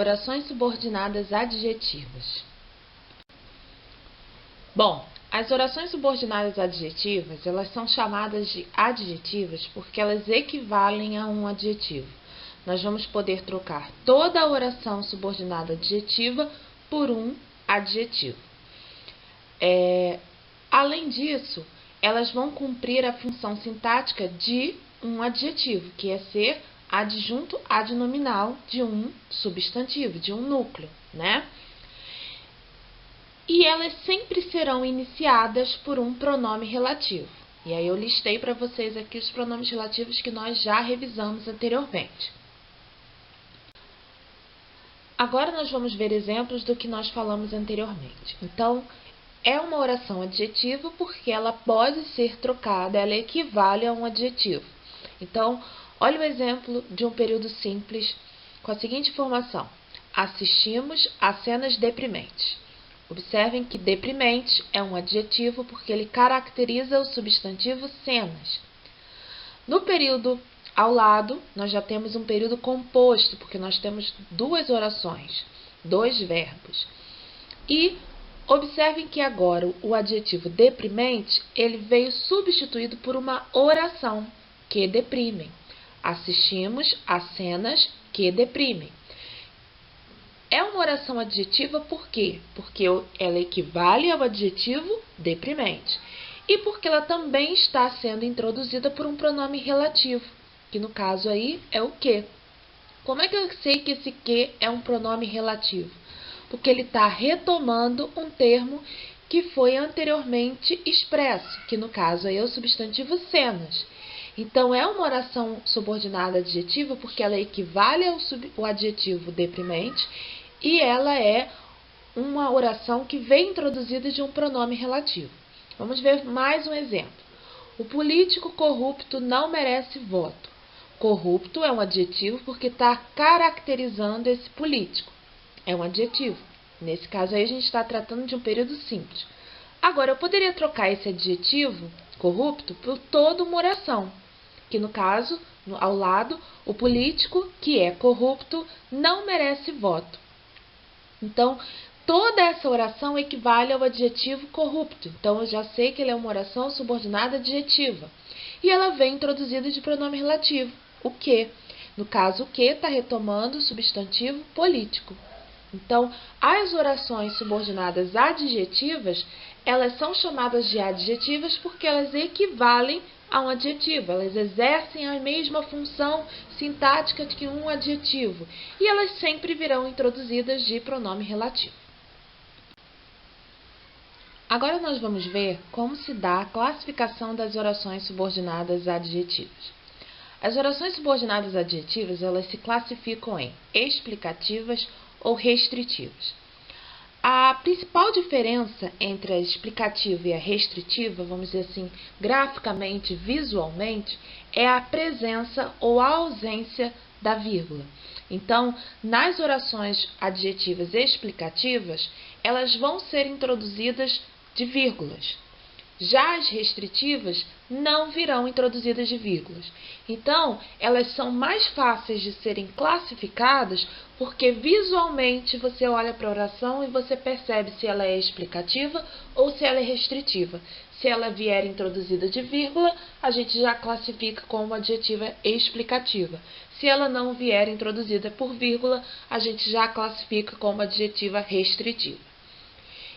Orações subordinadas adjetivas. Bom, as orações subordinadas adjetivas, elas são chamadas de adjetivas porque elas equivalem a um adjetivo. Nós vamos poder trocar toda a oração subordinada adjetiva por um adjetivo. Além disso, elas vão cumprir a função sintática de um adjetivo, que é ser adjunto adnominal de um substantivo, de um núcleo, né? E elas sempre serão iniciadas por um pronome relativo. E aí eu listei para vocês aqui os pronomes relativos que nós já revisamos anteriormente. Agora nós vamos ver exemplos do que nós falamos anteriormente. Então, é uma oração adjetiva porque ela pode ser trocada, ela equivale a um adjetivo. Então, olha o exemplo de um período simples com a seguinte formação: assistimos a cenas deprimentes. Observem que deprimente é um adjetivo porque ele caracteriza o substantivo cenas. No período ao lado, nós já temos um período composto, porque nós temos duas orações, dois verbos. E observem que agora o adjetivo deprimente, ele veio substituído por uma oração, que deprimem. Assistimos a cenas que deprimem. É uma oração adjetiva por quê? Porque ela equivale ao adjetivo deprimente. E porque ela também está sendo introduzida por um pronome relativo, que no caso aí é o que. Como é que eu sei que esse que é um pronome relativo? Porque ele está retomando um termo que foi anteriormente expresso, que no caso aí é o substantivo cenas. Então, é uma oração subordinada adjetiva porque ela equivale ao adjetivo deprimente e ela é uma oração que vem introduzida de um pronome relativo. Vamos ver mais um exemplo. O político corrupto não merece voto. Corrupto é um adjetivo porque está caracterizando esse político. É um adjetivo. Nesse caso aí a gente está tratando de um período simples. Agora, eu poderia trocar esse adjetivo, corrupto, por toda uma oração. Que no caso, ao lado, o político, que é corrupto, não merece voto. Então, toda essa oração equivale ao adjetivo corrupto. Então, eu já sei que ele é uma oração subordinada adjetiva. E ela vem introduzida de pronome relativo, o que. No caso, o que está retomando o substantivo político. Então, as orações subordinadas adjetivas, elas são chamadas de adjetivas porque elas equivalem a um adjetivo. Elas exercem a mesma função sintática que um adjetivo. E elas sempre virão introduzidas de pronome relativo. Agora nós vamos ver como se dá a classificação das orações subordinadas adjetivas. As orações subordinadas adjetivas, elas se classificam em explicativas ou restritivas. A principal diferença entre a explicativa e a restritiva, vamos dizer assim, graficamente, visualmente, é a presença ou a ausência da vírgula. Então, nas orações adjetivas explicativas, elas vão ser introduzidas de vírgulas. Já as restritivas não virão introduzidas de vírgulas. Então, elas são mais fáceis de serem classificadas porque visualmente você olha para a oração e você percebe se ela é explicativa ou se ela é restritiva. Se ela vier introduzida de vírgula, a gente já classifica como adjetiva explicativa. Se ela não vier introduzida por vírgula, a gente já classifica como adjetiva restritiva.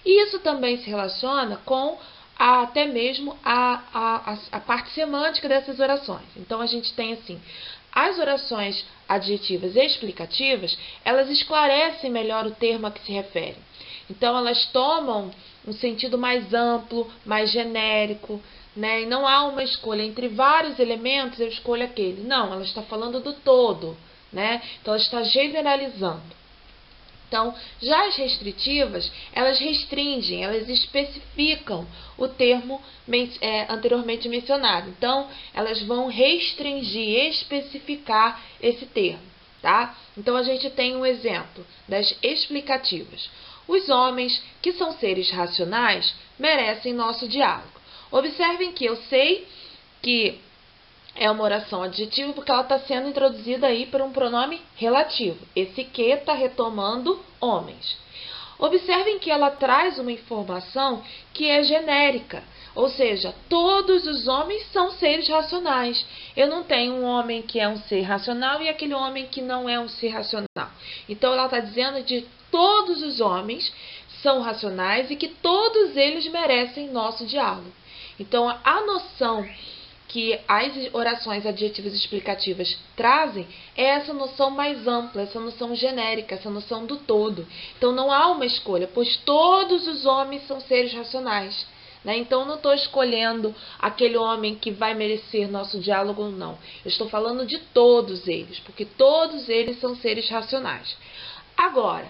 E isso também se relaciona com até mesmo a parte semântica dessas orações. Então, a gente tem assim, as orações adjetivas explicativas, elas esclarecem melhor o termo a que se referem. Então, elas tomam um sentido mais amplo, mais genérico, né? E não há uma escolha entre vários elementos, eu escolho aquele. Não, ela está falando do todo, né? Então, ela está generalizando. Então, já as restritivas, elas restringem, elas especificam o termo anteriormente mencionado. Então, elas vão restringir, especificar esse termo, tá? Então, a gente tem um exemplo das explicativas. Os homens, que são seres racionais, merecem nosso diálogo. Observem que eu sei que É uma oração adjetiva porque ela está sendo introduzida aí por um pronome relativo. Esse que está retomando homens. Observem que ela traz uma informação que é genérica, ou seja, todos os homens são seres racionais. Eu não tenho um homem que é um ser racional e aquele homem que não é um ser racional. Então ela está dizendo que todos os homens são racionais e que todos eles merecem nosso diálogo. Então a noção que as orações adjetivas explicativas trazem é essa noção mais ampla, essa noção genérica, essa noção do todo. Então não há uma escolha, pois todos os homens são seres racionais. Então eu não estou escolhendo aquele homem que vai merecer nosso diálogo ou não. Eu estou falando de todos eles, porque todos eles são seres racionais. Agora,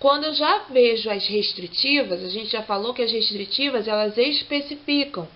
quando eu já vejo as restritivas, a gente já falou que as restritivas elas especificam.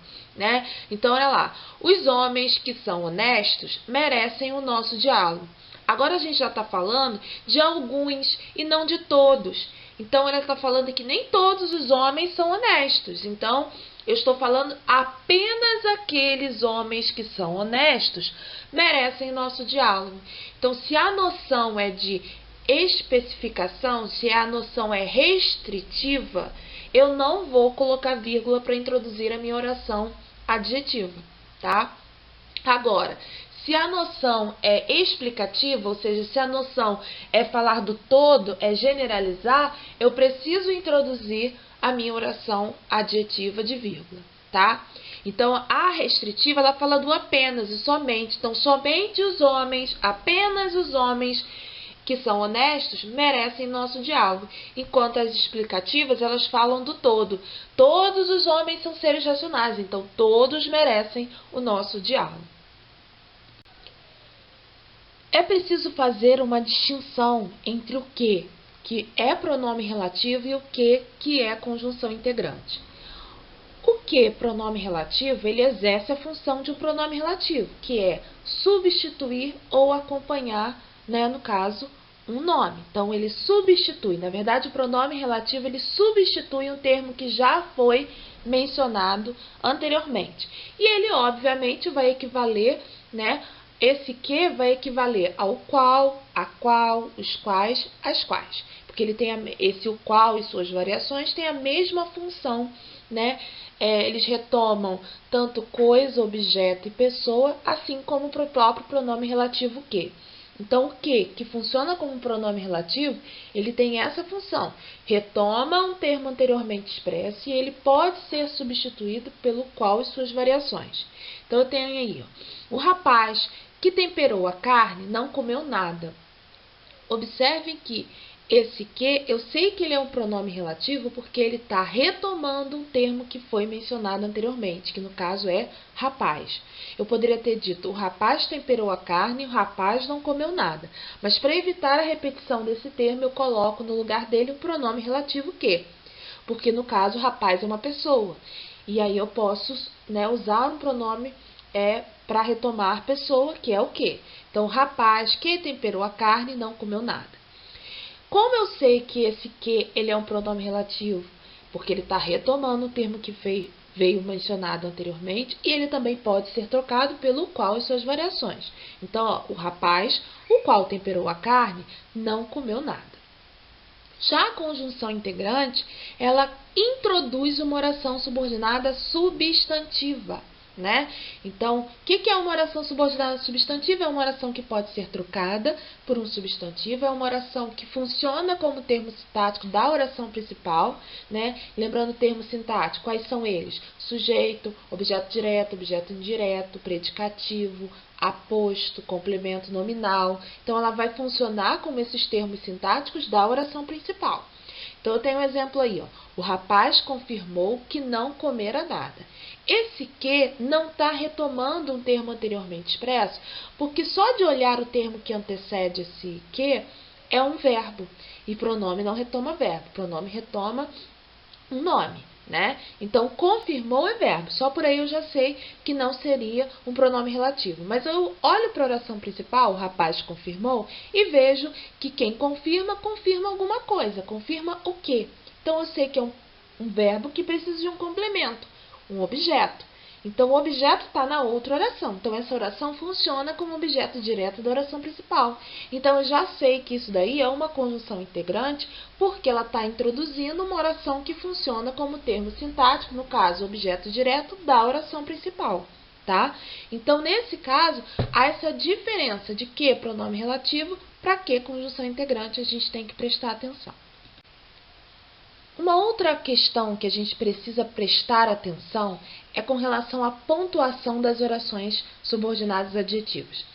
Então, olha lá, os homens que são honestos merecem o nosso diálogo. Agora a gente já está falando de alguns e não de todos. Então, ela está falando que nem todos os homens são honestos. Então, eu estou falando apenas aqueles homens que são honestos merecem nosso diálogo. Então, se a noção é de especificação, se a noção é restritiva, eu não vou colocar vírgula para introduzir a minha oração adjetiva, tá? Agora, se a noção é explicativa, ou seja, se a noção é falar do todo, é generalizar, eu preciso introduzir a minha oração adjetiva de vírgula, tá? Então, a restritiva, ela fala do apenas e somente. Então, somente os homens, apenas os homens que são honestos merecem nosso diálogo, enquanto as explicativas elas falam do todo. Todos os homens são seres racionais, então todos merecem o nosso diálogo. É preciso fazer uma distinção entre o que é pronome relativo e o que é conjunção integrante. O que, pronome relativo, ele exerce a função de um pronome relativo, que é substituir ou acompanhar, no caso, um nome. Então, ele substitui. Na verdade, o pronome relativo, ele substitui um termo que já foi mencionado anteriormente. E ele, obviamente, vai equivaler, esse que vai equivaler ao qual, a qual, os quais, as quais. Porque ele tem esse o qual e suas variações têm a mesma função, eles retomam tanto coisa, objeto e pessoa, assim como o próprio pronome relativo que. Então, o que funciona como um pronome relativo, ele tem essa função. Retoma um termo anteriormente expresso e ele pode ser substituído pelo qual e suas variações. Então, eu tenho aí, o rapaz que temperou a carne não comeu nada. Observem que esse que, eu sei que ele é um pronome relativo porque ele está retomando um termo que foi mencionado anteriormente, que no caso é rapaz. Eu poderia ter dito, o rapaz temperou a carne e o rapaz não comeu nada. Mas para evitar a repetição desse termo, eu coloco no lugar dele um pronome relativo que. Porque no caso, o rapaz é uma pessoa. E aí eu posso usar um pronome para retomar pessoa, que é o que. Então, o rapaz que temperou a carne não comeu nada. Como eu sei que esse que ele é um pronome relativo? Porque ele está retomando o termo que veio mencionado anteriormente e ele também pode ser trocado pelo qual e suas variações. Então, o rapaz, o qual temperou a carne, não comeu nada. Já a conjunção integrante, ela introduz uma oração subordinada substantiva. Então, o que é uma oração subordinada substantiva? É uma oração que pode ser trocada por um substantivo, é uma oração que funciona como termo sintático da oração principal, Lembrando o termo sintático, quais são eles? Sujeito, objeto direto, objeto indireto, predicativo, aposto, complemento nominal. Então, ela vai funcionar como esses termos sintáticos da oração principal. Então, eu tenho um exemplo aí, o rapaz confirmou que não comera nada. Esse que não está retomando um termo anteriormente expresso, porque só de olhar o termo que antecede esse que é um verbo. E pronome não retoma verbo, pronome retoma um nome, Então, confirmou é verbo. Só por aí eu já sei que não seria um pronome relativo. Mas eu olho para a oração principal, o rapaz confirmou, e vejo que quem confirma, confirma alguma coisa. Confirma o quê? Então, eu sei que é um verbo que precisa de um complemento, um objeto. Então, o objeto está na outra oração. Então, essa oração funciona como objeto direto da oração principal. Então, eu já sei que isso daí é uma conjunção integrante, porque ela está introduzindo uma oração que funciona como termo sintático, no caso, objeto direto da oração principal. Tá? Então, nesse caso, há essa diferença de que pronome relativo para que conjunção integrante a gente tem que prestar atenção. Uma outra questão que a gente precisa prestar atenção é com relação à pontuação das orações subordinadas adjetivas.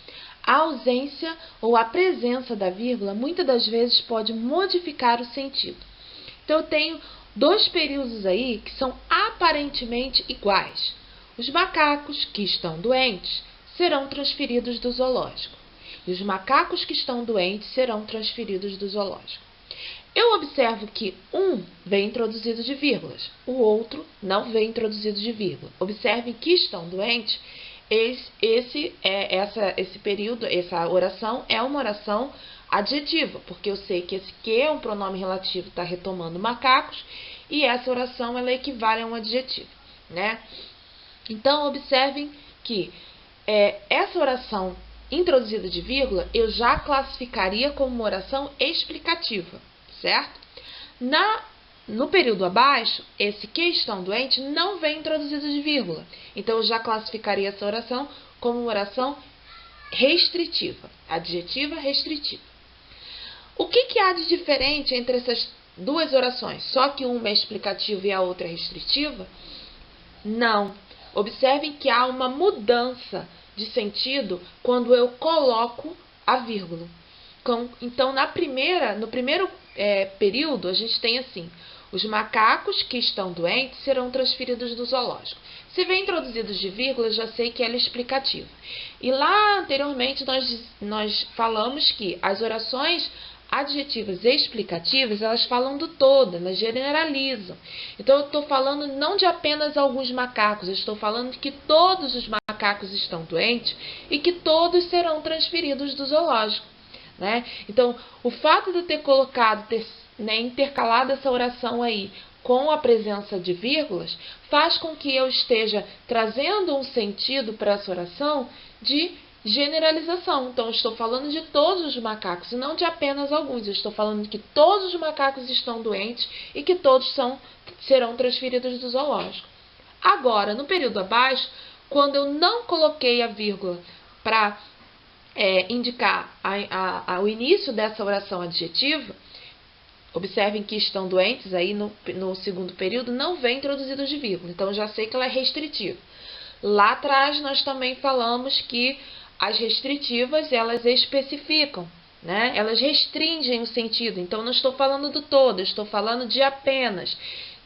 A ausência ou a presença da vírgula muitas das vezes pode modificar o sentido. Então, eu tenho dois períodos aí que são aparentemente iguais. Os macacos que estão doentes serão transferidos do zoológico. E os macacos que estão doentes serão transferidos do zoológico. Eu observo que um vem introduzido de vírgulas, o outro não vem introduzido de vírgula. Observem que estão doentes, esse período, essa oração é uma oração adjetiva, porque eu sei que esse que é um pronome relativo está retomando macacos, e essa oração ela equivale a um adjetivo, né? Então, observem que essa oração introduzida de vírgula eu já classificaria como uma oração explicativa, certo? No período abaixo, esse que estão doentes não vem introduzido de vírgula. Então, eu já classificaria essa oração como uma oração restritiva, adjetiva restritiva. O que há de diferente entre essas duas orações? Só que uma é explicativa e a outra é restritiva? Não. Observem que há uma mudança de sentido quando eu coloco a vírgula. Então, no primeiro período, a gente tem assim: os macacos que estão doentes serão transferidos do zoológico. Se vem introduzidos de vírgula, eu já sei que ela é explicativa. E lá anteriormente nós falamos que as orações adjetivas e explicativas, elas falam do todo, elas generalizam. Então, eu estou falando não de apenas alguns macacos, eu estou falando de que todos os macacos estão doentes e que todos serão transferidos do zoológico, né? Então, o fato de eu ter intercalado essa oração aí com a presença de vírgulas, faz com que eu esteja trazendo um sentido para essa oração de generalização. Então, eu estou falando de todos os macacos e não de apenas alguns. Eu estou falando de que todos os macacos estão doentes e que todos serão transferidos do zoológico. Agora, no período abaixo, quando eu não coloquei a vírgula para indicar o início dessa oração adjetiva, observem que estão doentes aí no segundo período, não vem introduzido de vírgula. Então, eu já sei que ela é restritiva. Lá atrás, nós também falamos que as restritivas, elas especificam, né? Elas restringem o sentido. Então, não estou falando do todo, eu estou falando de apenas,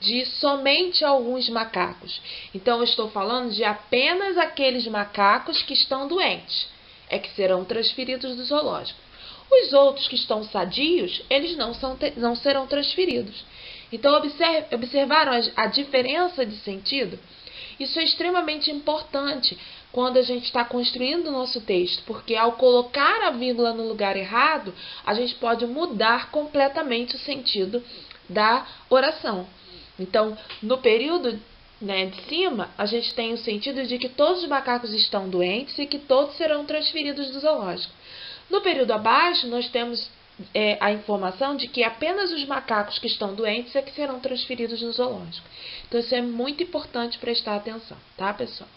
de somente alguns macacos. Então, eu estou falando de apenas aqueles macacos que estão doentes, que serão transferidos do zoológico. Os outros que estão sadios, eles não serão transferidos. Então, observaram a diferença de sentido? Isso é extremamente importante quando a gente está construindo o nosso texto, porque ao colocar a vírgula no lugar errado, a gente pode mudar completamente o sentido da oração. Então, no período de cima, a gente tem o sentido de que todos os macacos estão doentes e que todos serão transferidos do zoológico. No período abaixo, nós temos a informação de que apenas os macacos que estão doentes que serão transferidos no zoológico. Então, isso é muito importante prestar atenção, tá, pessoal?